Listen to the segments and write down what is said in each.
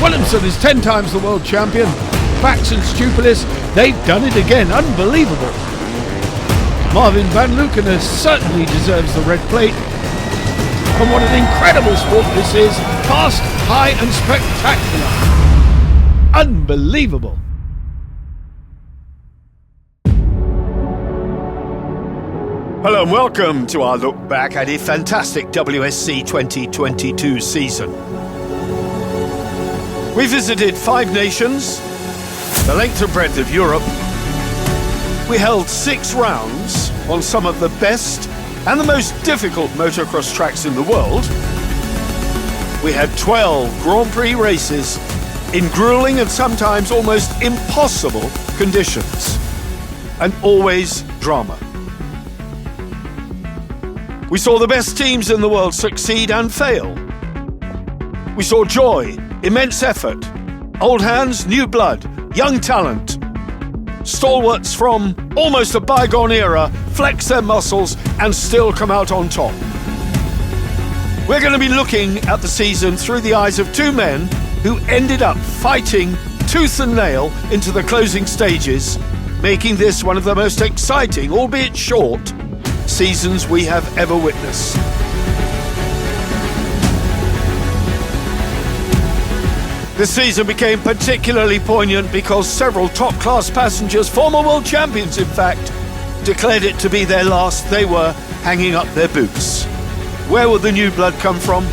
Williamson is 10 times the world champion. Bax and Stupilis, they've done it again. Unbelievable. Marvin van Lukenes certainly deserves the red plate. And what an incredible sport this is. Fast, high and spectacular. Unbelievable. Hello and welcome to our look back at a fantastic WSC 2022 season. We visited 5 nations, the length and breadth of Europe. We held 6 rounds on some of the best and the most difficult motocross tracks in the world. We had 12 Grand Prix races in grueling and sometimes almost impossible conditions, and always drama. We saw the best teams in the world succeed and fail. We saw joy, immense effort, old hands, new blood, young talent. Stalwarts from almost a bygone era flex their muscles and still come out on top. We're going to be looking at the season through the eyes of 2 men who ended up fighting tooth and nail into the closing stages, making this one of the most exciting, albeit short, seasons we have ever witnessed. This season became particularly poignant because several top-class passengers, former world champions in fact, declared it to be their last. They were hanging up their boots. Where will the new blood come from?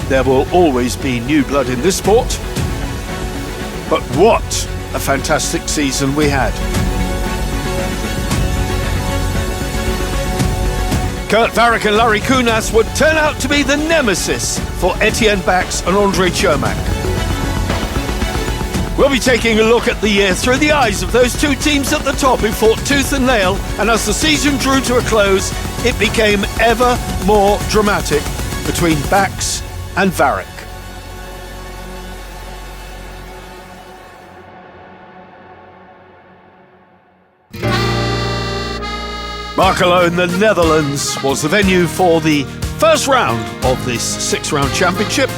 There will always be new blood in this sport. But what a fantastic season we had. Kurt Varrick and Larry Kunas would turn out to be the nemesis for Etienne Bax and André Cermak. We'll be taking a look at the year through the eyes of those 2 teams at the top who fought tooth and nail, and as the season drew to a close, it became ever more dramatic between Bax and Varrick. Markelo in the Netherlands was the venue for the first round of this 6-round championship.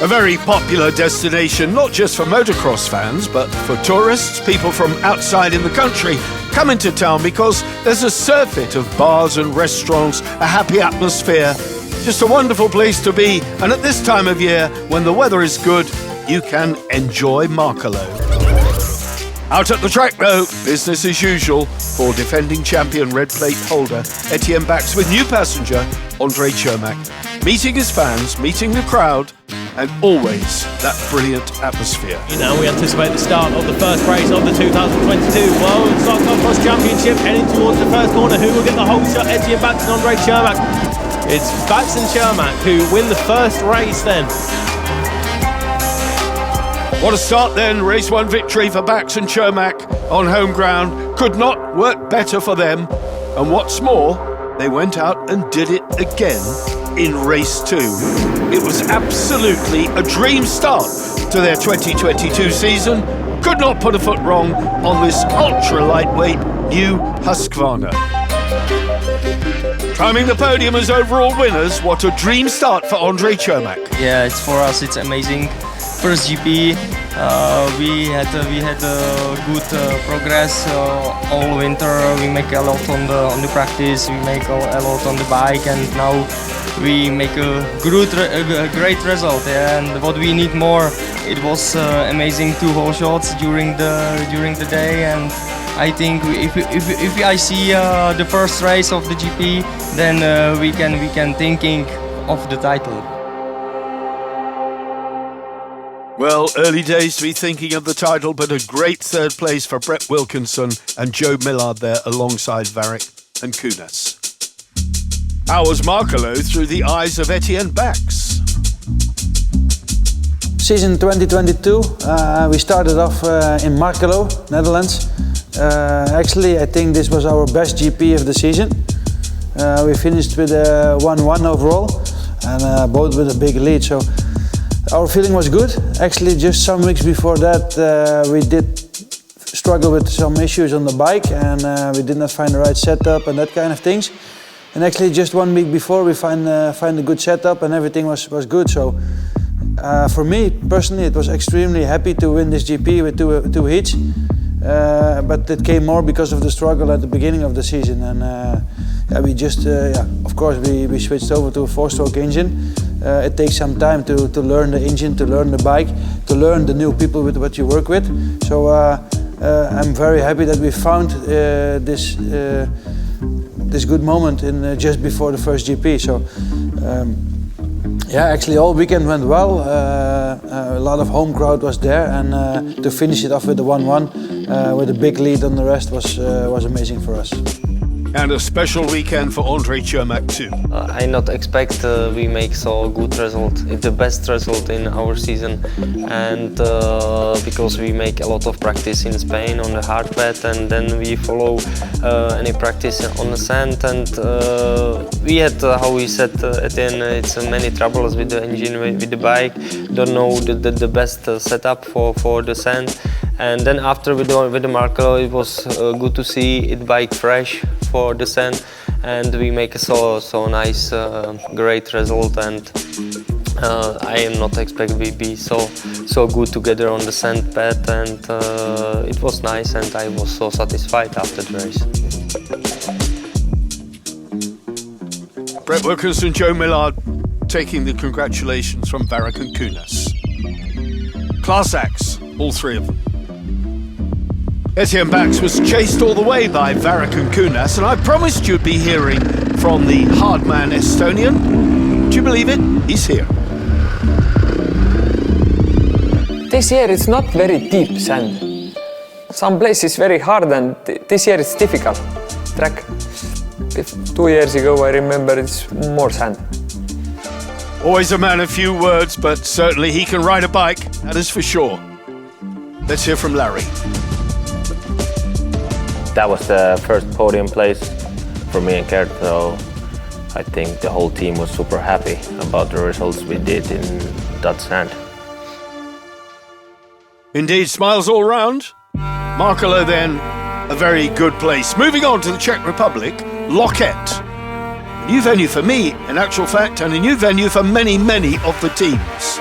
A very popular destination, not just for motocross fans, but for tourists, people from outside in the country come into town because there's a surfeit of bars and restaurants, a happy atmosphere, just a wonderful place to be. And at this time of year, when the weather is good, you can enjoy Markelo. Out at the track though, business as usual for defending champion red plate holder Etienne Bax with new passenger André Cermak, meeting his fans, meeting the crowd, and always that brilliant atmosphere. Now we anticipate the start of the first race of the 2022 World Sidecarcross Championship, heading towards the first corner. Who will get the whole shot? Etienne Bax and André Cermak. It's Bax and Cermak who win the first race then. What a start then, race 1 victory for Bax and Cermak on home ground. Could not work better for them. And what's more, they went out and did it again in race 2. It was absolutely a dream start to their 2022 season. Could not put a foot wrong on this ultra-lightweight new Husqvarna. Climbing the podium as overall winners, what a dream start for André Cermak. Yeah, for us it's amazing. First GP, we had good progress all winter. We make a lot on the practice, we make a lot on the bike, and now we make a great result. Yeah. And what we need more, it was amazing 2 whole shots during the day, and I think if I see the first race of the GP, then we can thinking of the title. Well, early days to be thinking of the title, but a great 3rd place for Brett Wilkinson and Joe Millard there alongside Varrick and Kunas. How was Markelo through the eyes of Etienne Bax? Season 2022, we started off in Markelo, Netherlands. Actually, I think this was our best GP of the season. We finished with 1-1 overall, and both with a big lead. So our feeling was good. Actually, just some weeks before that, we did struggle with some issues on the bike, and we did not find the right setup and that kind of things. And actually, just 1 week before, we find a good setup and everything was good. So for me personally, it was extremely happy to win this GP with two heats. But it came more because of the struggle at the beginning of the season. And we just, of course, we switched over to a 4-stroke engine. It takes some time to learn the engine, to learn the bike, to learn the new people with what you work with. So I'm very happy that we found this good moment in just before the first GP. So actually all weekend went well. A lot of home crowd was there, and to finish it off with the 1-1 with a big lead on the rest was amazing for us. And a special weekend for Andrei Cermak too. I not expect we make so good result. It's the best result in our season, and because we make a lot of practice in Spain on the hard pad, and then we follow any practice on the sand. And we had, how we said at the end, it's many troubles with the engine, with the bike. Don't know the best setup for the sand. And then after with the Marco, it was good to see it bike fresh for the sand, and we make a so nice, great result. And I am not expect we be so good together on the sand pad, and it was nice, and I was so satisfied after the race. Brett Wilkins and Joe Millard taking the congratulations from Varric and Kunas. Class acts, all three of them. Etienne Bax was chased all the way by Varric and Kunas, and I promised you'd be hearing from the hard man Estonian. Do you believe it? He's here. This year it's not very deep sand. Some places very hard, and this year it's difficult track. 2 years ago I remember it's more sand. Always a man of few words, but certainly he can ride a bike, that is for sure. Let's hear from Larry. That was the first podium place for me and Kurt, so I think the whole team was super happy about the results we did in that sand. Indeed, smiles all round. Markelo then, a very good place. Moving on to the Czech Republic, Loket. A new venue for me, in actual fact, and a new venue for many, many of the teams.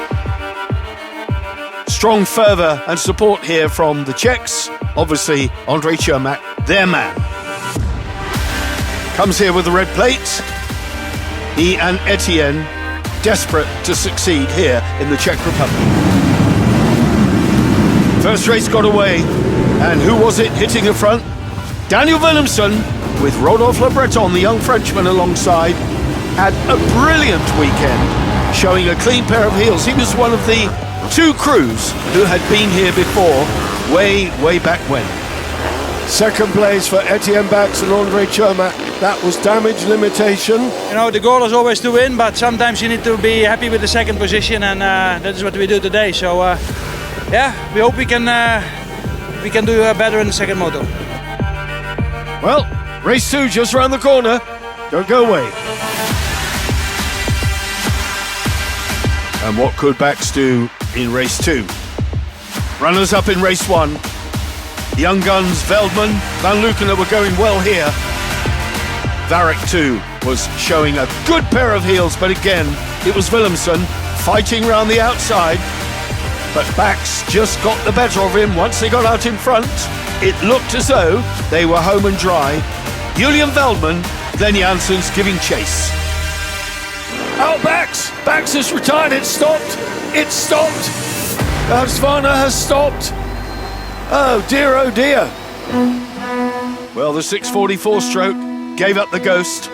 Strong fervour and support here from the Czechs. Obviously, Andrei Cermak, their man. Comes here with the red plate. He and Etienne desperate to succeed here in the Czech Republic. First race got away, and who was it hitting the front? Daniel Willemsen, with Rodolphe Le Breton, the young Frenchman, alongside, had a brilliant weekend, showing a clean pair of heels. He was one of the 2 crews who had been here before, way back when. Second place for Etienne Bax and Andrei Cermak. That was damage limitation. You know, the goal is always to win, but sometimes you need to be happy with the second position, and that is what we do today. So we hope we can do better in the second moto. Well, race 2 just round the corner. Don't go away. And what could Bax do in race 2? Runners up in race 1. The young guns Veldman, Van Lukenen were going well here. Varric too was showing a good pair of heels, but again, it was Willemsen fighting round the outside. But Bax just got the better of him once they got out in front. It looked as though they were home and dry. Julian Veldman, Glenn Janssens giving chase. Out Bax! Bax has retired, it stopped! It stopped! Husqvarna has stopped! Oh dear, oh dear! Well, the 644 stroke gave up the ghost.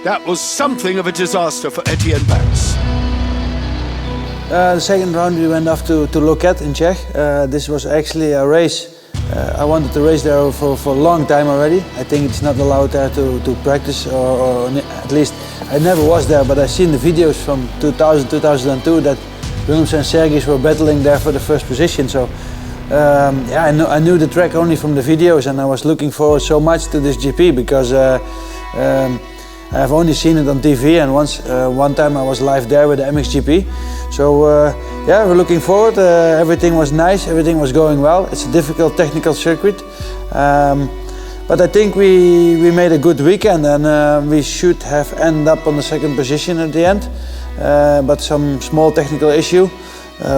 That was something of a disaster for Etienne Bax. The second round we went off to Loket in Czech. This was actually a race. I wanted to race there for a long time already. I think it's not allowed there to practice, or at least I never was there, but I've seen the videos from 2000, 2002 that Willemsen and Sergis were battling there for the first position. So I knew the track only from the videos, and I was looking forward so much to this GP because I've only seen it on TV, and one time I was live there with the MXGP. So we're looking forward. Everything was nice, everything was going well. It's a difficult technical circuit, But I think we made a good weekend, and we should have ended up on the second position at the end. But some small technical issue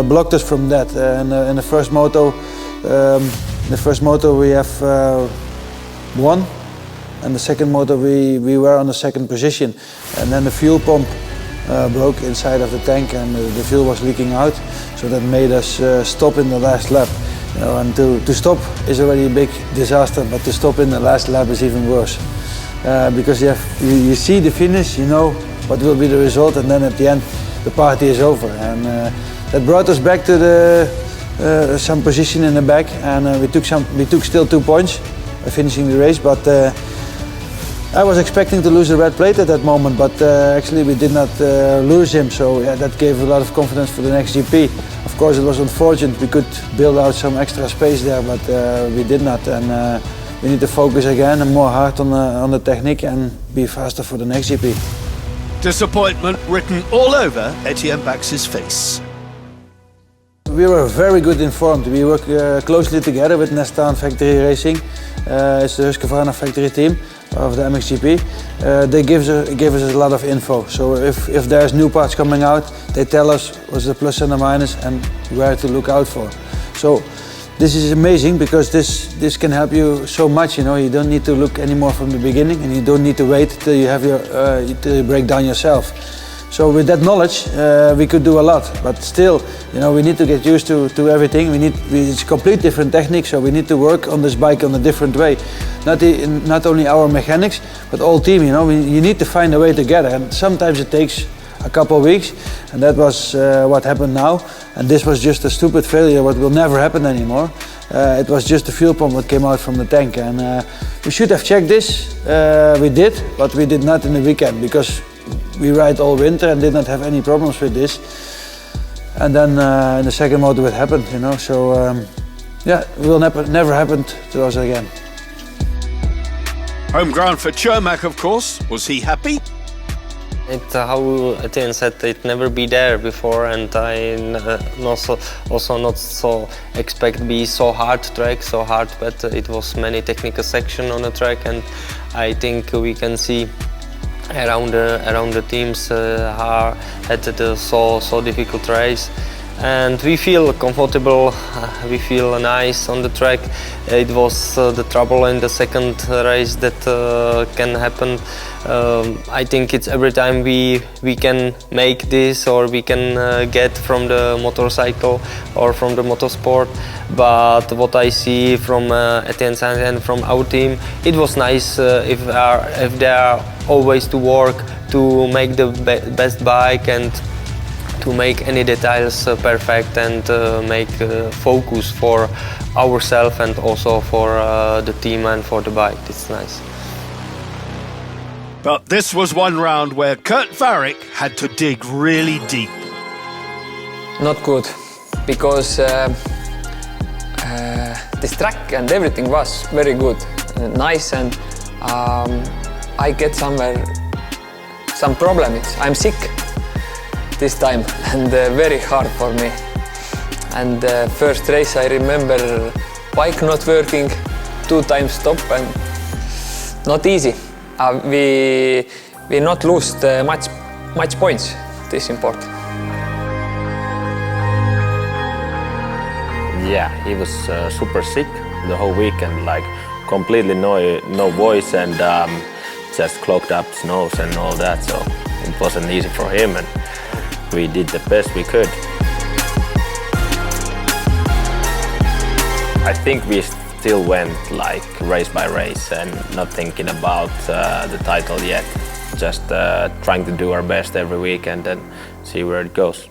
blocked us from that. In the first moto, we have won, and the second moto we were on the second position, and then the fuel pump broke inside of the tank, and the fuel was leaking out, so that made us stop in the last lap. You know, and to stop is already a big disaster, but to stop in the last lap is even worse. Because you see the finish, you know what will be the result, and then at the end the party is over. And that brought us back to some position in the back, and we took still 2 points by finishing the race. But I was expecting to lose the red plate at that moment, but actually we did not lose him, so yeah, that gave a lot of confidence for the next GP. Of course, it was unfortunate we could build out some extra space there, but we did not, and we need to focus again and more hard on the technique and be faster for the next GP. Disappointment written all over Etienne Bax's face. We were very good informed. We work closely together with Nestaan Factory Racing. It's the Husqvarna factory team of the MXGP. They give us a lot of info. So if there's new parts coming out, they tell us what's the plus and the minus and where to look out for. So this is amazing, because this can help you so much. You know, you don't need to look anymore from the beginning, and you don't need to wait till you have till you break down yourself. So with that knowledge, we could do a lot, but still, you know, we need to get used to everything. It's a complete different technique, so we need to work on this bike in a different way. Not only our mechanics, but all team. You know, you need to find a way together, and sometimes it takes a couple of weeks, and that was what happened now. And this was just a stupid failure, what will never happen anymore. It was just the fuel pump that came out from the tank, and we should have checked this. We did, but we did not in the weekend, because we ride all winter and did not have any problems with this. And then in the second moto it happened, you know. So yeah, it will never happen to us again. Home ground for Cermak, of course. Was he happy? How Etienne said, it never be there before, and I also not so expect be so hard track, so hard, but it was many technical section on the track, and I think we can see around the teams had so difficult race, and we feel comfortable, we feel nice on the track. It was the trouble in the second race that can happen. I think it's every time we can make this, or we can get from the motorcycle or from the motorsport. But what I see from Etienne's and from our team, it was nice if they are always to work to make the best bike and to make any details perfect, and make focus for ourselves and also for the team and for the bike. It's nice. But this was one round where Kurt Varick had to dig really deep. Not good, because this track and everything was very good, nice, and I get some problems. I'm sick this time, and very hard for me. And first race I remember bike not working, 2 times stop, and not easy. We not lost much points. This is important. Yeah, he was super sick the whole weekend, like completely no voice, and just clogged up his nose and all that, so it wasn't easy for him, and we did the best we could. I think we still went like race by race and not thinking about the title yet. Just trying to do our best every week and then see where it goes.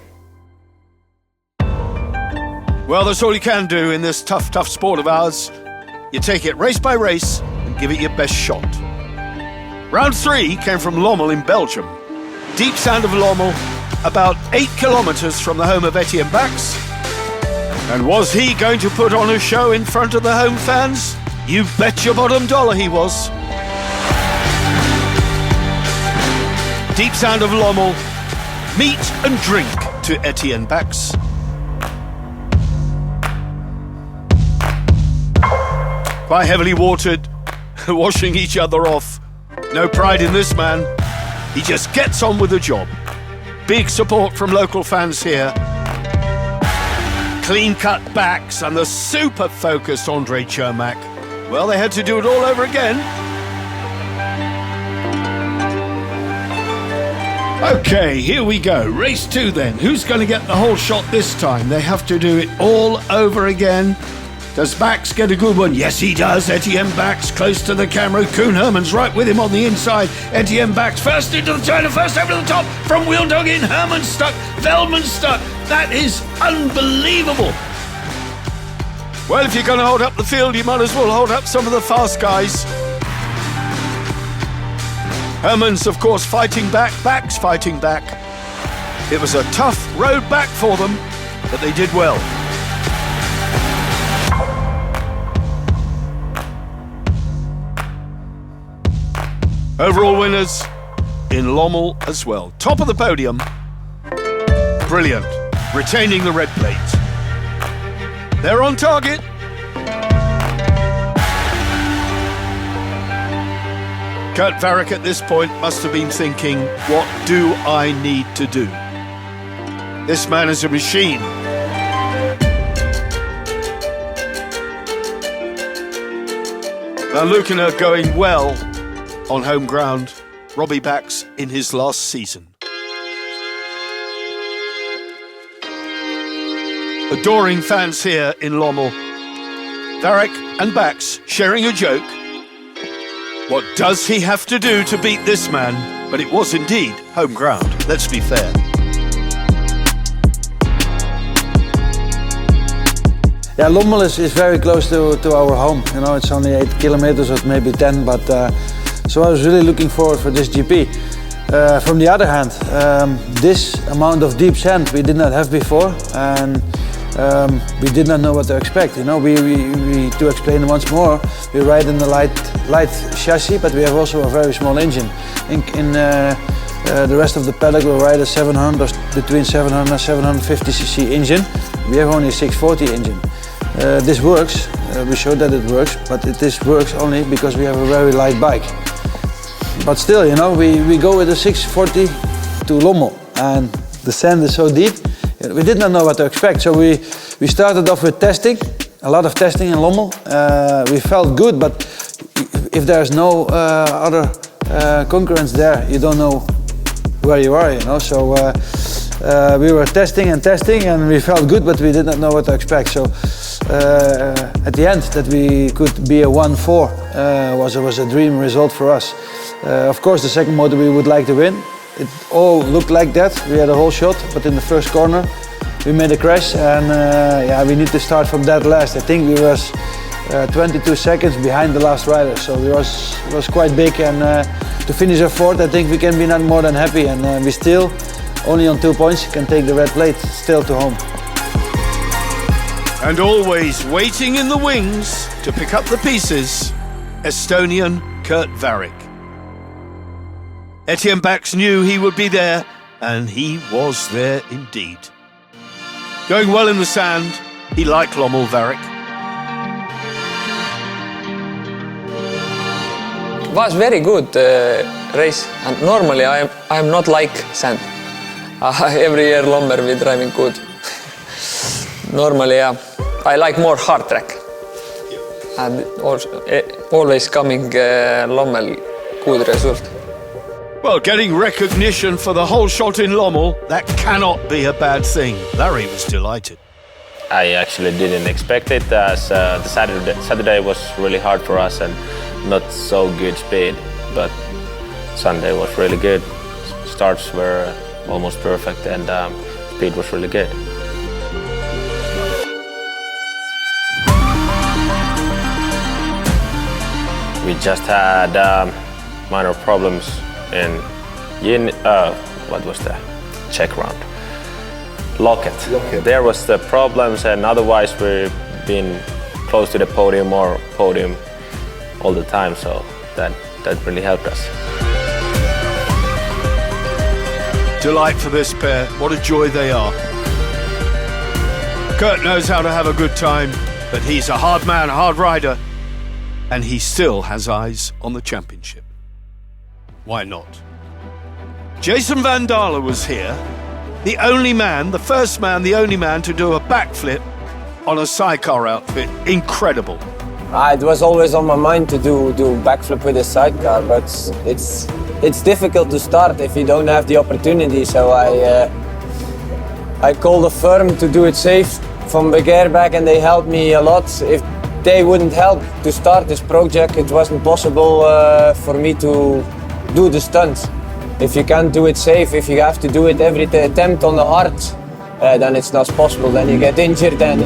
Well, that's all you can do in this tough sport of ours. You take it race by race and give it your best shot. Round 3 came from Lommel in Belgium. Deep sound of Lommel, about 8 kilometers from the home of Etienne Bax. And was he going to put on a show in front of the home fans? You bet your bottom dollar he was. Deep sound of Lommel, meat and drink to Etienne Bax. Quite heavily watered, washing each other off. No pride in this man. He just gets on with the job. Big support from local fans here. Clean-cut backs and the super-focused Andrei Cermak. Well, they had to do it all over again. Okay, here we go. Race 2 then. Who's going to get the whole shot this time? They have to do it all over again. Does Bax get a good one? Yes, he does. Etienne Bax close to the camera. Koen Herman's right with him on the inside. Etienne Bax first into the turn, first over the top. From wheel dog in, Herman's stuck. Veldman's stuck. That is unbelievable. Well, if you're going to hold up the field, you might as well hold up some of the fast guys. Herman's, of course, fighting back. Bax fighting back. It was a tough road back for them, but they did well. Overall winners in Lommel as well. Top of the podium. Brilliant. Retaining the red plate. They're on target. Kurt Varrick at this point must have been thinking, what do I need to do? This man is a machine. Now Lukina going well on home ground. Robbie Bax in his last season. Adoring fans here in Lommel. Varrick and Bax sharing a joke. What does he have to do to beat this man? But it was indeed home ground, let's be fair. Yeah, Lommel is very close to our home. You know, it's only 8 kilometers or maybe 10, but so I was really looking forward for this GP. From the other hand, this amount of deep sand we did not have before, and we did not know what to expect. You know, we to explain once more, we ride in the light chassis, but we have also a very small engine. In the rest of the paddock will ride a 700 or between 700 and 750 cc engine. We have only a 640 engine. This works. We showed that it works, but this works only because we have a very light bike. But still, you know, we go with a 640 to Lommel, and the sand is so deep. We did not know what to expect, so we started off with testing, a lot of testing in Lommel. We felt good, but if there's no other concurrents there, you don't know where you are, you know. So we were testing, and we felt good, but we did not know what to expect. So at the end, that we could be a 1-4 was a dream result for us. Of course, the second motor we would like to win. It all looked like that. We had a whole shot, but in the first corner we made a crash, and yeah, we need to start from that last. I think we was 22 seconds behind the last rider, so it was quite big. And to finish a fourth, I think we can be not more than happy. And we still, only on 2 points, can take the red plate still to home. And always waiting in the wings to pick up the pieces, Estonian Kurt Varrick. Etienne Bax knew he would be there, and he was there indeed. Going well in the sand, he liked Lommel, Varrick. Was very good race, and normally I'm not like sand. Every year Lommel we driving good. Normally, yeah, I like more hard track, and also, always coming Lommel good result. Well, getting recognition for the whole shot in Lommel, that cannot be a bad thing. Larry was delighted. I actually didn't expect it, as the Saturday was really hard for us and not so good speed, but Sunday was really good. Starts were almost perfect, and speed was really good. We just had minor problems in what was the check round? Locket. There was the problems, and otherwise we've been close to the podium or podium all the time, so that really helped us. Delight for this pair, what a joy they are. Kurt knows how to have a good time, but he's a hard man, a hard rider. and he still has eyes on the championship. Why not? Jason Van Dalen was here, the only man, the first man, the only man to do a backflip on a sidecar outfit. Incredible. It was always on my mind to do backflip with a sidecar, but it's difficult to start if you don't have the opportunity. So I called a firm to do it safe from big airbag, and they helped me a lot. If they wouldn't help to start this project, it wasn't possible for me to do the stunts. If you can't do it safe, if you have to do it every attempt on the hard, then it's not possible. Then you get injured, and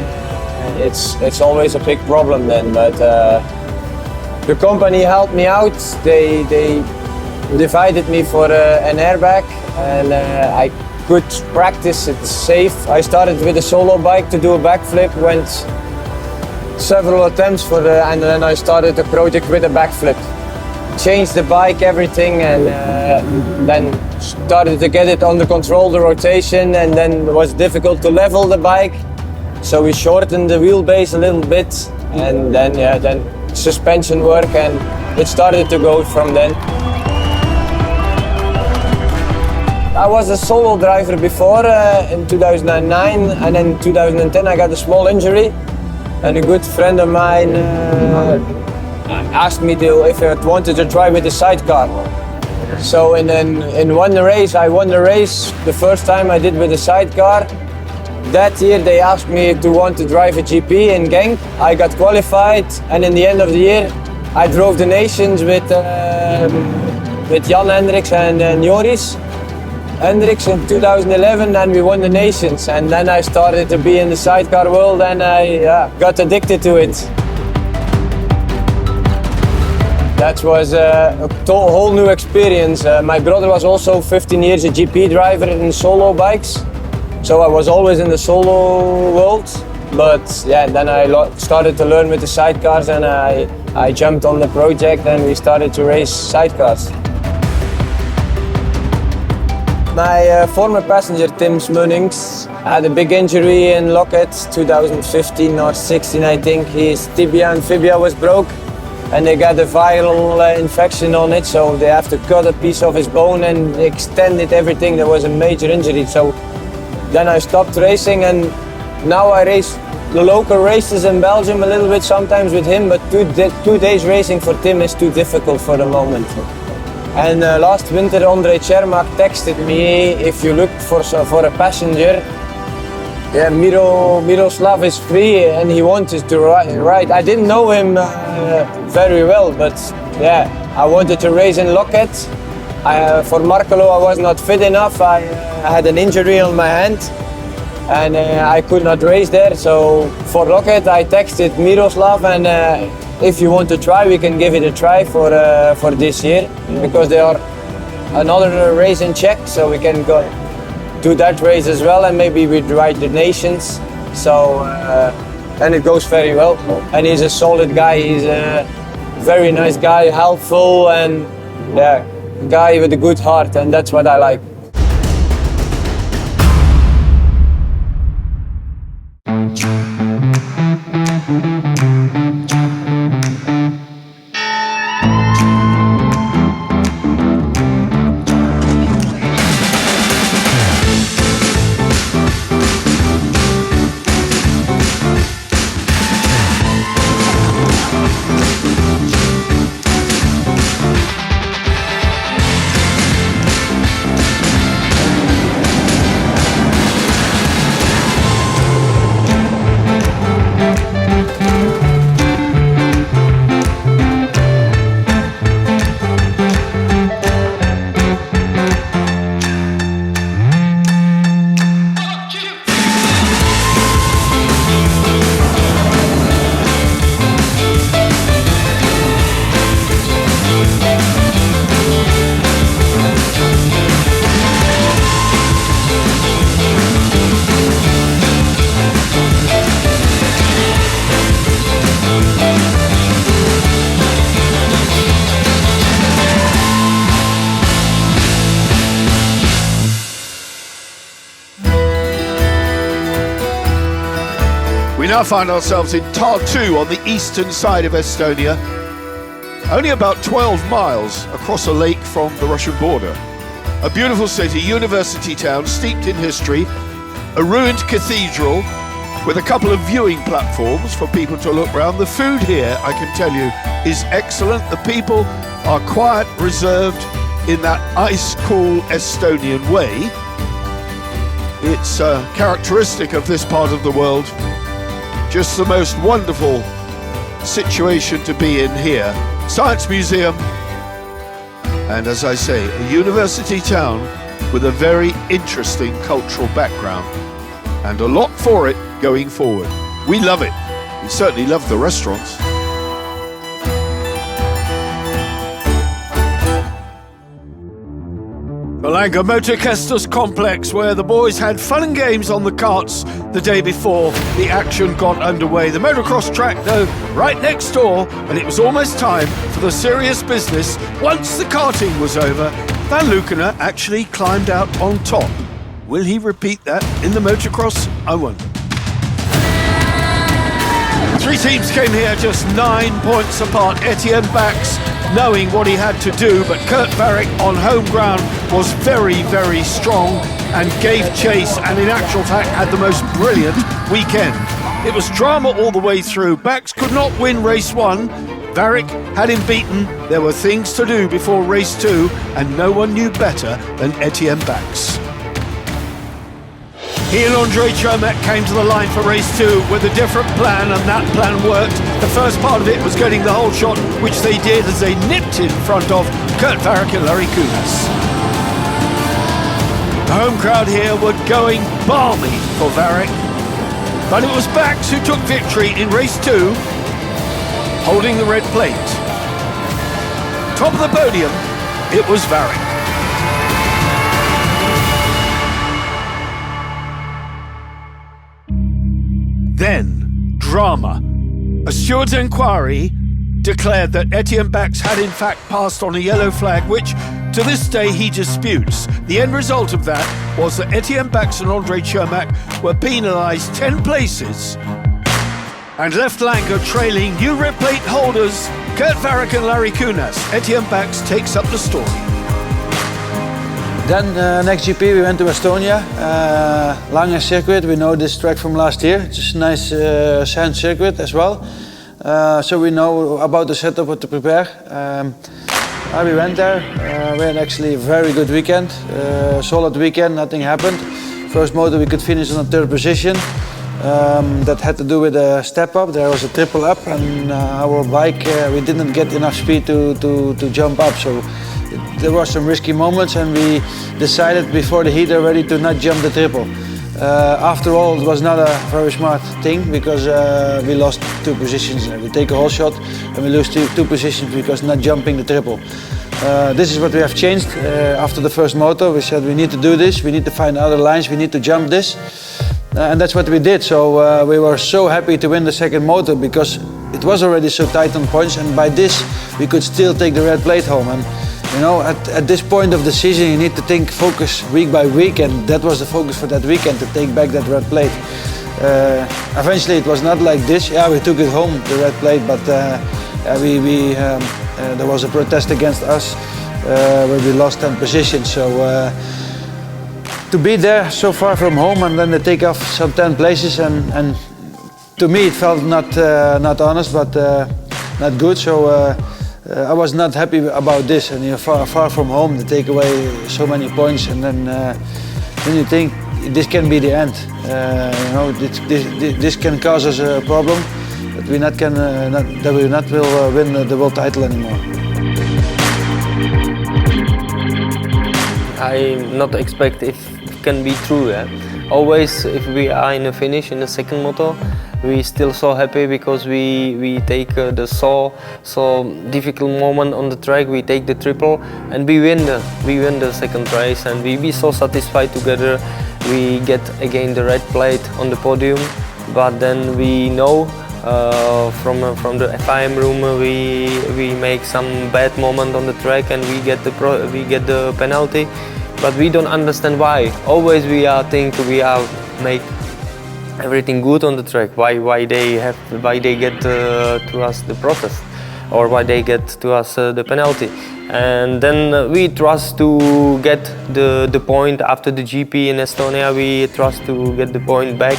it's always a big problem then. But the company helped me out. They divided me for an airbag, and I could practice it safe. I started with a solo bike to do a backflip, went several attempts and then I started the project with a backflip. Changed the bike, everything, and then started to get it under control, the rotation, and then it was difficult to level the bike. So we shortened the wheelbase a little bit, and then suspension work, and it started to go from then. I was a solo driver before in 2009, and then in 2010 I got a small injury, and a good friend of mine asked me if I wanted to try with the sidecar. So in one race, I won the race the first time I did with the sidecar. That year they asked me to want to drive a GP in Genk. I got qualified, and in the end of the year I drove the nations with Jan Hendricks and Joris Hendricks in 2011, and we won the nations. And then I started to be in the sidecar world, and I got addicted to it. That was a whole new experience. My brother was also 15 years a GP driver in solo bikes, so I was always in the solo world. But yeah, then I started to learn with the sidecars, and I jumped on the project, and we started to race sidecars. My former passenger, Tim Smunnings, had a big injury in Locket, 2015 or 16, I think. His tibia and fibia was broke, and they got a viral infection on it, so they have to cut a piece of his bone and extend it, everything. There was a major injury. So then I stopped racing, and now I race the local races in Belgium a little bit sometimes with him, but 2 days racing for Tim is too difficult for the moment. And last winter, André Cermak texted me, if you look for a passenger, Miroslav is free and he wanted to ride. I didn't know him very well, but yeah, I wanted to race in Locket. For Markelo, I was not fit enough. I had an injury on my hand, and I could not race there. So for Locket, I texted Miroslav, and if you want to try, we can give it a try for this year, because there are another race in Czech, so we can go do that race as well, and maybe we'd ride the nations. So and it goes very well. And he's a solid guy. He's a very nice guy, helpful, and yeah, guy with a good heart, and that's what I like. We now find ourselves in Tartu on the eastern side of Estonia, only about 12 miles across a lake from the Russian border. A beautiful city, university town steeped in history, a ruined cathedral with a couple of viewing platforms for people to look round. The food here, I can tell you, is excellent. The people are quiet, reserved in that ice-cool Estonian way. It's characteristic of this part of the world. Just the most wonderful situation to be in here. Science Museum, and as I say, a university town with a very interesting cultural background and a lot for it going forward. We love it. We certainly love the restaurants. Malanga Motorcestus complex, where the boys had fun and games on the karts the day before the action got underway. The motocross track, though, right next door, and it was almost time for the serious business. Once the karting was over, Van Lukenen actually climbed out on top. Will he repeat that in the motocross? I wonder. Three teams came here just 9 points apart. Etienne Bax knowing what he had to do, but Kurt Varick on home ground was very, very strong and gave chase, and in actual fact had the most brilliant weekend. It was drama all the way through. Bax could not win race 1. Varick had him beaten. There were things to do before race 2, and no one knew better than Etienne Bax. He and Andre Chermak came to the line for race 2 with a different plan, and that plan worked. The first part of it was getting the whole shot, which they did as they nipped in front of Kurt Varick and Larry Kunas. The home crowd here were going balmy for Varick, but it was Bax who took victory in race 2, holding the red plate. Top of the podium, it was Varick. Then, drama. A steward's inquiry declared that Etienne Bax had in fact passed on a yellow flag, which to this day he disputes. The end result of that was that Etienne Bax and Andre Chermak were penalised 10 places and left Lanka trailing new red plate holders Kurt Varick and Larry Kunas. Etienne Bax takes up the story. Then next GP we went to Estonia, Lange circuit. We know this track from last year. It's a nice sand circuit as well. So we know about the setup, what to prepare. We went there. We had actually a very good weekend, solid weekend, nothing happened. First motor we could finish on the 3rd position. That had to do with a step up. There was a triple up, and our bike, we didn't get enough speed to jump up. So there were some risky moments, and we decided before the heat already to not jump the triple. After all, it was not a very smart thing, because we lost 2 positions. We take a whole shot and we lose two positions because not jumping the triple. This is what we have changed after the first motor. We said we need to do this, we need to find other lines, we need to jump this. And that's what we did. So we were so happy to win the second motor, because it was already so tight on points, and by this we could still take the red plate home. And you know, at this point of the season, you need to think, focus week by week, and that was the focus for that weekend, to take back that red plate. Eventually it was not like this. Yeah, we took it home, the red plate, but there was a protest against us where we lost 10 positions. So to be there so far from home and then they take off some 10 places, and to me it felt not honest, but not good. So I was not happy about this, and you're far from home to take away so many points, and then you think this can be the end. You know, this can cause us a problem, that we will win the world title anymore. I not expect if it can be true. Yeah? Always, if we are in a finish in the second motor, we still so happy, because we take the so difficult moment on the track. We take the triple and we win the second race, and we be so satisfied together. We get again the red plate on the podium, but then we know from the FIM room we make some bad moment on the track, and we get the penalty, but we don't understand why. Always we make everything good on the track. Why they get to us the protest? or why they get to us the penalty. And then we trust to get the point after the GP in Estonia. We trust to get the point back.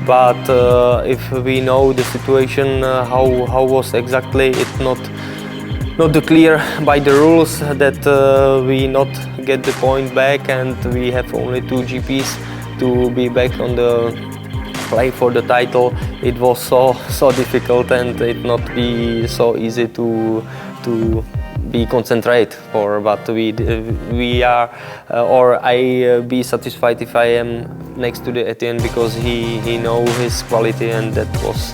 But if we know the situation, how was exactly, it's not clear by the rules that we not get the point back, and we have only 2 GPs to be back on the play for the title. It was so difficult, and it not be so easy to be concentrate for. But we are, or I be satisfied if I am next to the Etienne, because he know his quality, and that was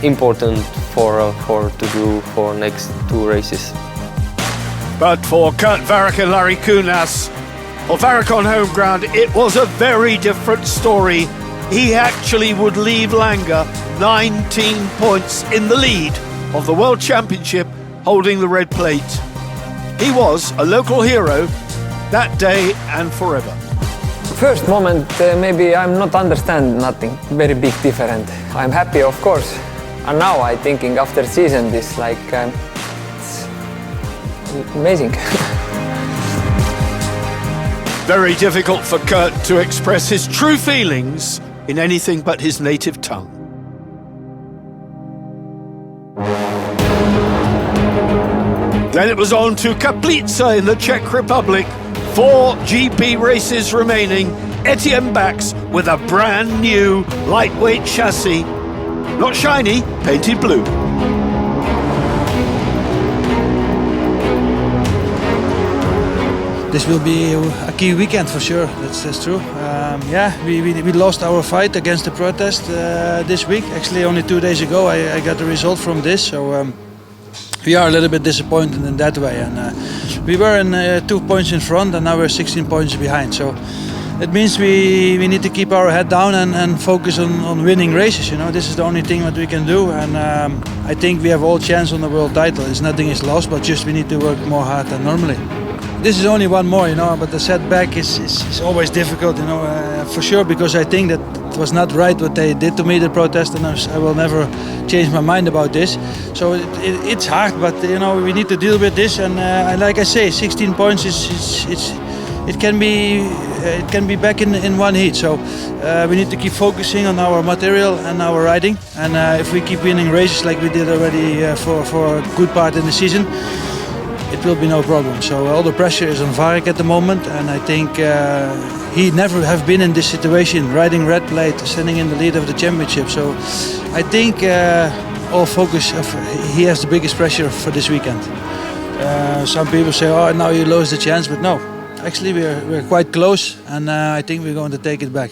important for to do for next 2 races. But for Kurt Varrick and Larry Kunas, or Varrick on home ground, it was a very different story. He actually would leave Langer 19 points in the lead of the World Championship, holding the red plate. He was a local hero that day and forever. First moment, maybe I'm not understand nothing very big different. I'm happy, of course. And now I thinking after season this like it's amazing. Very difficult for Kurt to express his true feelings in anything but his native tongue. Then it was on to Kaplica in the Czech Republic. 4 GP races remaining. Etienne Bax with a brand new lightweight chassis. Not shiny, painted blue. This will be a key weekend for sure. That's true. We lost our fight against the protest this week. Actually, only 2 days ago, I got the result from this. So we are a little bit disappointed in that way. And we were in 2 points in front, and now we're 16 points behind. So it means we need to keep our head down and focus on winning races. You know, this is the only thing that we can do. And I think we have all chance on the world title. Nothing is lost, but just we need to work more hard than normally. This is only one more, you know, but the setback is always difficult, you know, for sure, because I think that it was not right what they did to me, the protest, and I will never change my mind about this. So it's hard, but you know, we need to deal with this, and like I say, 16 points it can be back in one heat. So we need to keep focusing on our material and our riding, and if we keep winning races like we did already for a good part in the season, it will be no problem. So all the pressure is on Varrick at the moment, and I think he never have been in this situation, riding red plate, standing in the lead of the championship. So I think all focus, he has the biggest pressure for this weekend. Some people say, oh, now you lose the chance, but no. Actually, we're quite close, and I think we're going to take it back.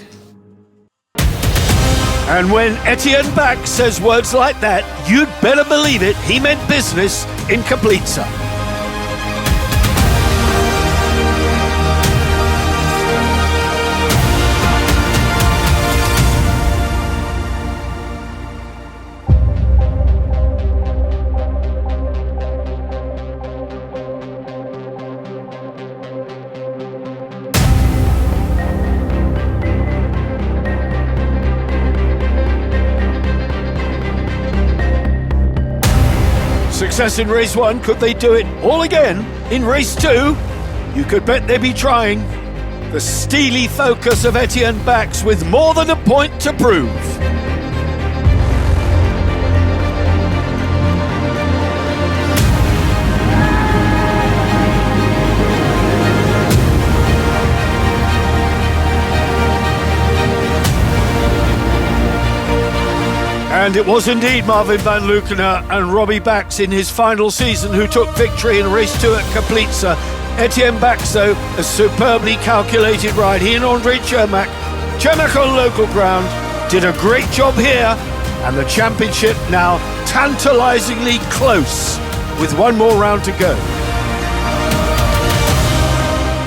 And when Etienne Bax says words like that, you'd better believe it, he meant business in Kaplica. Success in race 1, could they do it all again in race 2? You could bet they'd be trying. The steely focus of Etienne Bax with more than a point to prove. And it was indeed Marvin van Lukenen and Robbie Bax in his final season who took victory in race 2 at Kaplica. Etienne Bax, though, a superbly calculated ride. He and Andrei Cermak on local ground, did a great job here, and the championship now tantalisingly close with one more round to go.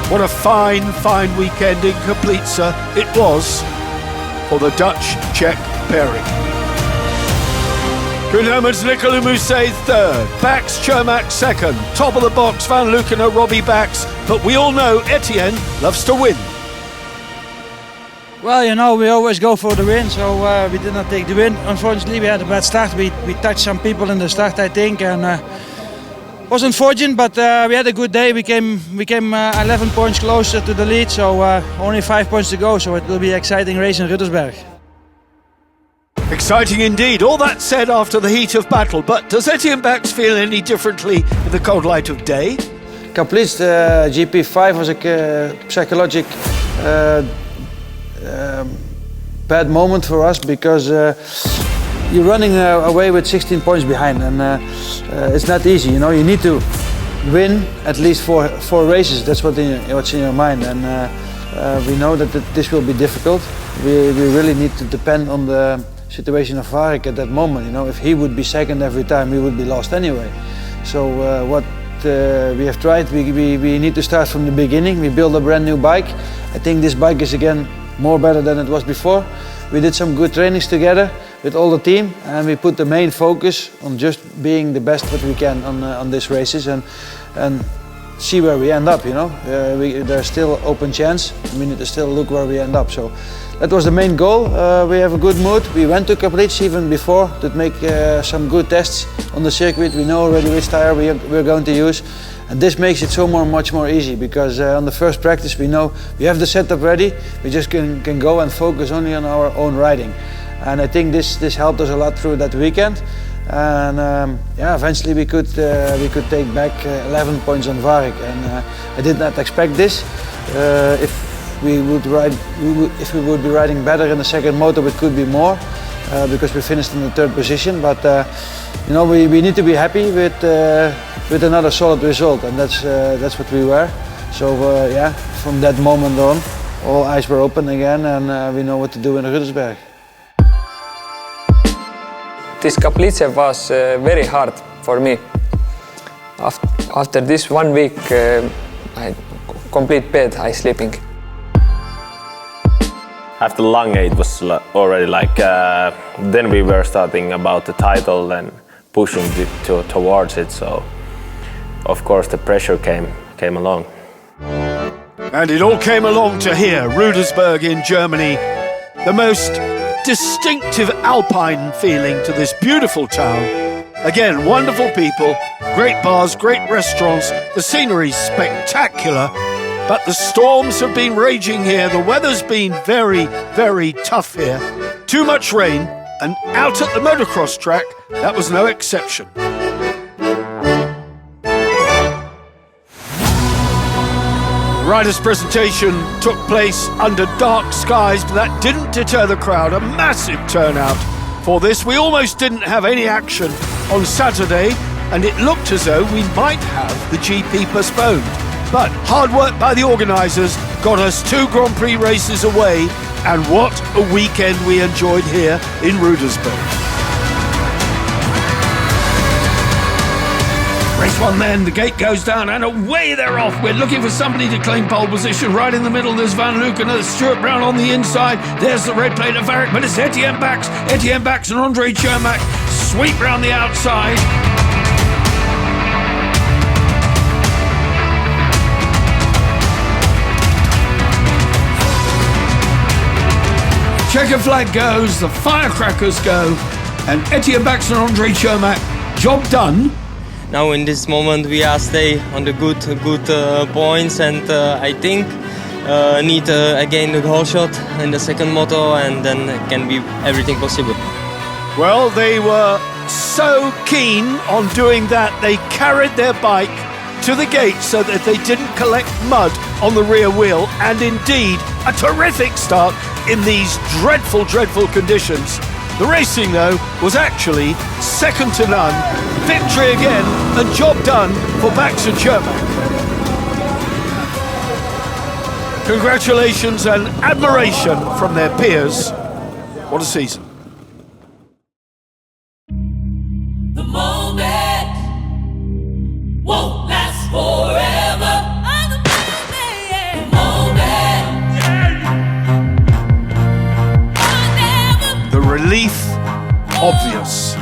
What a fine, fine weekend in Kaplica it was for the Dutch-Czech pairing. Koen Hermans, Nicolas Mousset third, Bax, Cermak second, top of the box, Van Lukenen, Robbie Bax, but we all know Etienne loves to win. Well, you know, we always go for the win, so we did not take the win. Unfortunately, we had a bad start. We touched some people in the start, I think, and was unfortunate. But we had a good day. We came 11 points closer to the lead, so only 5 points to go. So it will be an exciting race in Ruttersberg. Exciting indeed. All that said after the heat of battle. But does Etienne Bax feel any differently in the cold light of day? Complete GP5 was a psychological bad moment for us because you're running away with 16 points behind, and it's not easy. You know, you need to win at least four races. That's what's in your mind, and we know that this will be difficult. We really need to depend on the situation of Varek at that moment. You know, if he would be second every time, we would be lost anyway. So what we have tried, we need to start from the beginning. We build a brand new bike. I think this bike is again more better than it was before. We did some good trainings together with all the team, and we put the main focus on just being the best that we can on these races and see where we end up. You know, there's still open chance. We need to still look where we end up. So that was the main goal. We have a good mood. We went to Caprice even before to make some good tests on the circuit. We know already which tire we're going to use. And this makes it much more easy because on the first practice we know we have the setup ready. We just can go and focus only on our own riding. And I think this helped us a lot through that weekend. And yeah, eventually we could take back 11 points on Varek. And I did not expect this. If we would be riding better in the second motor, it could be more because we finished in the third position. But you know, we need to be happy with another solid result, and that's what we were. So yeah, from that moment on, all eyes were open again, and we know what to do in Ruttersberg. This Kaplice was very hard for me. After this 1 week, I complete bed, I sleeping. After Lange, it was already like, then we were starting about the title and pushing towards it, so of course the pressure came along. And it all came along to here, Rudelsburg in Germany, the most distinctive alpine feeling to this beautiful town. Again, wonderful people, great bars, great restaurants, the scenery's spectacular, but the storms have been raging here. The weather's been very, very tough here. Too much rain, and out at the motocross track, that was no exception. The riders' presentation took place under dark skies, but that didn't deter the crowd. A massive turnout for this. We almost didn't have any action on Saturday, and it looked as though we might have the GP postponed. But hard work by the organisers got us 2 Grand Prix races away, and what a weekend we enjoyed here in Rudelsburg. Race 1 then, the gate goes down and away they're off. We're looking for somebody to claim pole position. Right in the middle, there's Van Luken, there's Stuart Brown on the inside. There's the red plate of Varek, but it's Etienne Bax. Etienne Bax and Andre Chermak sweep round the outside. Checker flag goes, the firecrackers go, and Etienne Bax and Andre Chermak, job done. Now in this moment we are stay on the good points, and I think need again the whole shot in the second moto, and then it can be everything possible. Well, they were so keen on doing that, they carried their bike to the gate so that they didn't collect mud on the rear wheel, and indeed a terrific start in these dreadful, dreadful conditions. The racing, though, was actually second to none. Victory again, and job done for Bax and Chermak. Congratulations and admiration from their peers. What a season. The moment won't last forever. The relief, obvious.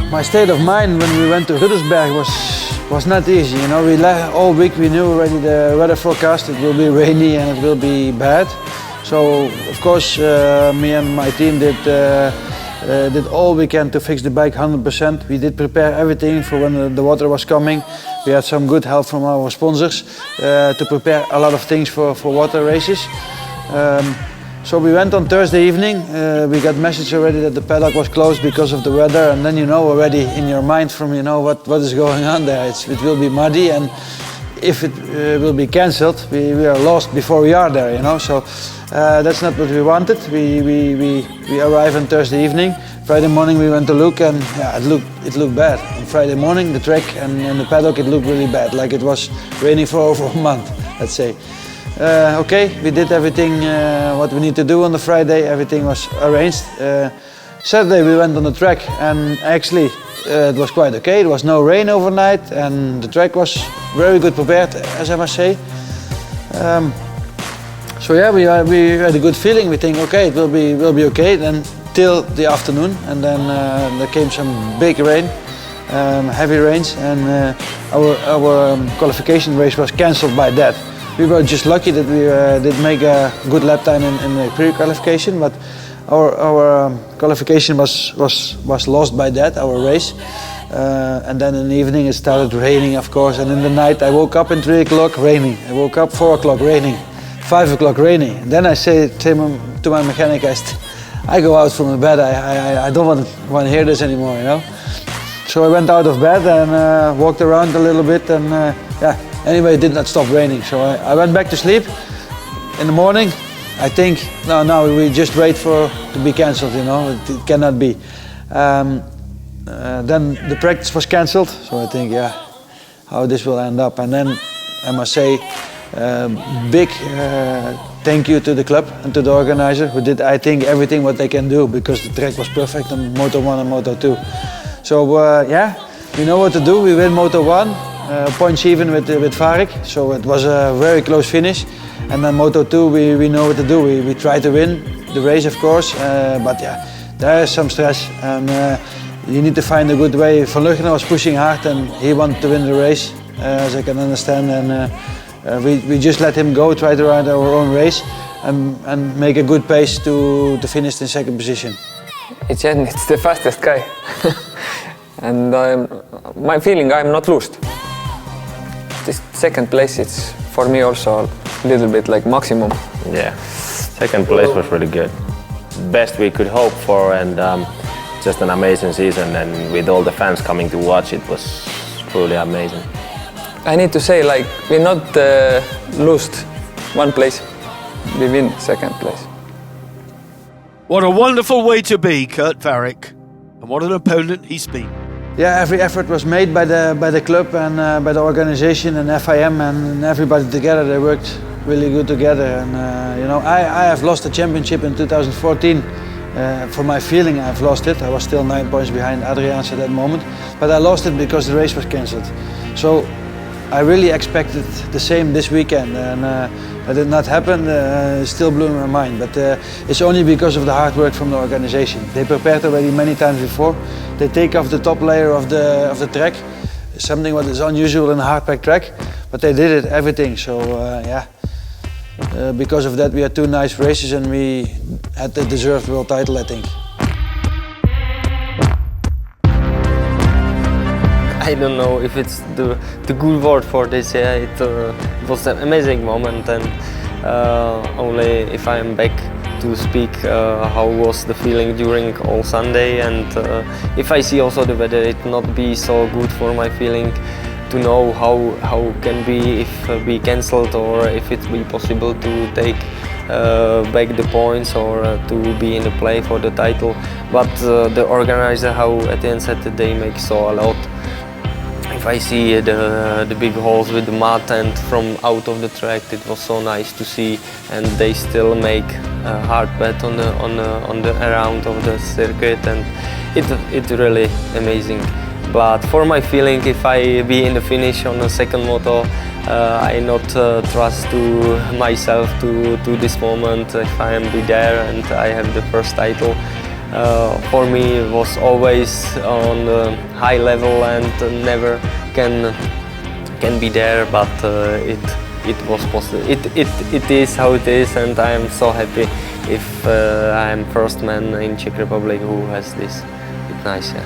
My state of mind when we went to Rudelsberg was not easy. You know, all week we knew already the weather forecast. It will be rainy and it will be bad. So of course me and my team did all we can to fix the bike 100%. We did prepare everything for when the water was coming. We had some good help from our sponsors to prepare a lot of things for water races. So we went on Thursday evening. We got message already that the paddock was closed because of the weather, and then you know already in your mind from what is going on there. It will be muddy, and if it will be cancelled, we are lost before we are there. So that's not what we wanted. We arrived on Thursday evening. Friday morning we went to look, and yeah, it looked bad. On Friday morning the track and the paddock, it looked really bad, like it was raining for over a month, let's say. Okay, we did everything what we need to do on the Friday. Everything was arranged. Saturday we went on the track, and actually it was quite okay. There was no rain overnight, and the track was very good prepared, as I must say. So yeah, we had a good feeling. We think okay, it will be okay. Then till the afternoon, and then there came some big rain, heavy rains, and our qualification race was cancelled by that. We were just lucky that we did make a good lap time in the pre-qualification, but our qualification was lost by that, our race. And then in the evening it started raining, of course, and in the night I woke up in 3 o'clock raining. I woke up 4 o'clock raining, 5 o'clock raining. And then I say to my mechanic, I go out from the bed, I don't want to hear this anymore, So I went out of bed and walked around a little bit, and yeah. Anyway, it did not stop raining, so I went back to sleep. In the morning, I think, no, we just wait for to be cancelled, it cannot be. Then the practice was cancelled, so I think, yeah, how this will end up. And then I must say, big thank you to the club and to the organizer, who did, I think, everything what they can do, because the track was perfect on Moto 1 and Moto 2. So yeah, we know what to do. We win Moto 1. Points even with Varik, so it was a very close finish. And then Moto 2, we know what to do. We try to win the race, of course, but yeah, there is some stress, and you need to find a good way. Van Luchteren was pushing hard, and he wanted to win the race, as I can understand. And we just let him go, try to ride our own race, and make a good pace to finish in second position. It's the fastest guy, and my feeling, I'm not lost. This second place, it's for me also a little bit like maximum. Yeah, second place was really good. Best we could hope for, and just an amazing season, and with all the fans coming to watch, it was truly amazing. I need to say, like, we not lost one place, we win second place. What a wonderful way to be, Kurt Varik, and what an opponent he's been. Yeah, every effort was made by the club and by the organization and FIM, and everybody together. They worked really good together. And I have lost the championship in 2014. For my feeling, I've lost it. I was still 9 points behind Adriaans at that moment, but I lost it because the race was cancelled. So I really expected the same this weekend, and that did not happen. It still blew my mind, but it's only because of the hard work from the organization. They prepared already many times before. They take off the top layer of the track, something what is unusual in a hard pack track, but they did it, everything. So yeah, because of that we had 2 nice races, and we had the deserved world title, I think. I don't know if it's the good word for this. Yeah, it was an amazing moment, and only if I am back to speak how was the feeling during all Sunday, and if I see also the weather, it not be so good for my feeling to know how can be if be cancelled, or if it be possible to take back the points, or to be in the play for the title. But the organizer, how at the end said that they make so a lot. If I see the big holes with the mud and from out of the track, it was so nice to see, and they still make a hard bet on the around of the circuit, and it's really amazing. But for my feeling, if I be in the finish on the second moto, I not trust to myself to this moment. If I am be there and I have the first title. For me, it was always on the high level and never can be there, but it was possible. It is how it is, and I am so happy if I am first man in Czech Republic who has this. It's nice, yeah.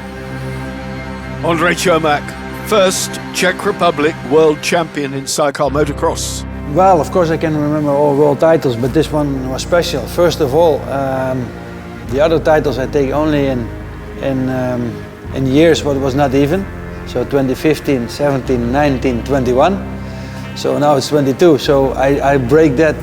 Ondřej Čermák, first Czech Republic world champion in Sidecar Motocross. Well, of course I can remember all world titles, but this one was special. First of all, the other titles I take only in years what was not even. So 2015, 17, 19, 21. So now it's 22. So I break that.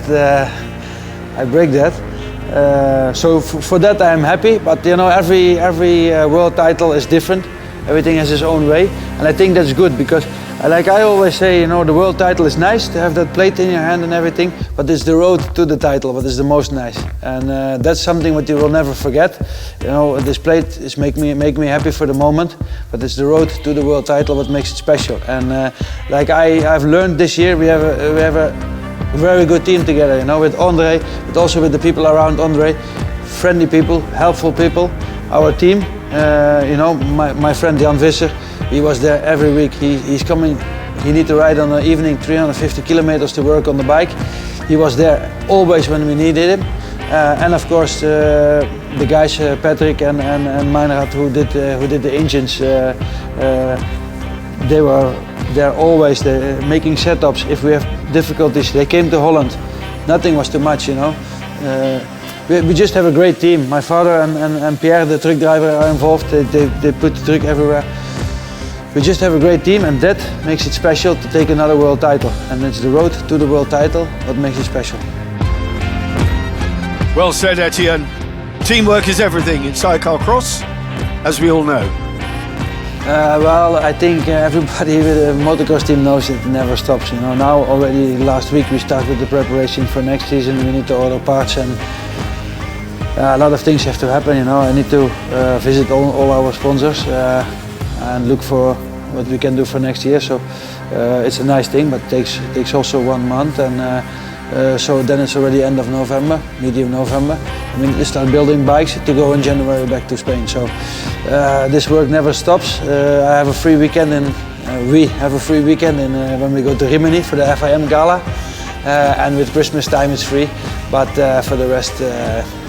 So for that I am happy. But you know, every world title is different. Everything has its own way, and I think that's good because, like I always say, you know, the world title is nice to have that plate in your hand and everything, but it's the road to the title what is the most nice, and that's something what you will never forget. You know, this plate is make me happy for the moment, but it's the road to the world title what makes it special. And like I've learned this year, we have a very good team together. You know, with Ondřej, but also with the people around Ondřej, friendly people, helpful people. Our team. You know, my friend Jan Visser, he was there every week. He's coming, he need to ride on the evening 350 kilometers to work on the bike. He was there always when we needed him. And of course the guys Patrick and Meinrad who did the engines, they were there always making setups. If we have difficulties, they came to Holland. Nothing was too much, you know. We just have a great team. My father and Pierre, the truck driver, are involved. They put the truck everywhere. We just have a great team, and that makes it special to take another world title. And it's the road to the world title what makes it special. Well said, Etienne. Teamwork is everything in Sidecarcross, as we all know. Well, I think everybody with a motocross team knows it never stops. You know, now already last week we start with the preparation for next season. We need to order parts, and a lot of things have to happen. You know, I need to visit all our sponsors and look for what we can do for next year. So it's a nice thing, but it takes also 1 month, and so then it's already end of November, medium November. I mean, we start building bikes to go in January back to Spain. So this work never stops. I have a free weekend, and we have a free weekend when we go to Rimini for the FIM Gala. And with Christmas time it's free, but for the rest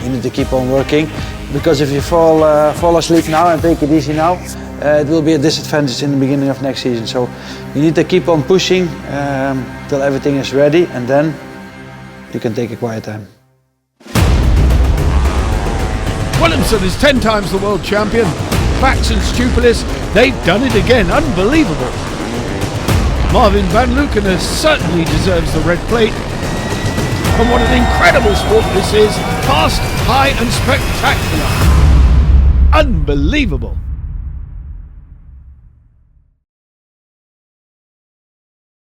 you need to keep on working, because if you fall asleep now and take it easy now, it will be a disadvantage in the beginning of next season. So you need to keep on pushing till everything is ready, and then you can take a quiet time. Williamson is 10 times the world champion. Bax and Stupilis, they've done it again. Unbelievable. Marvin van Lukenes certainly deserves the red plate. And what an incredible sport this is. Fast, high and spectacular. Unbelievable.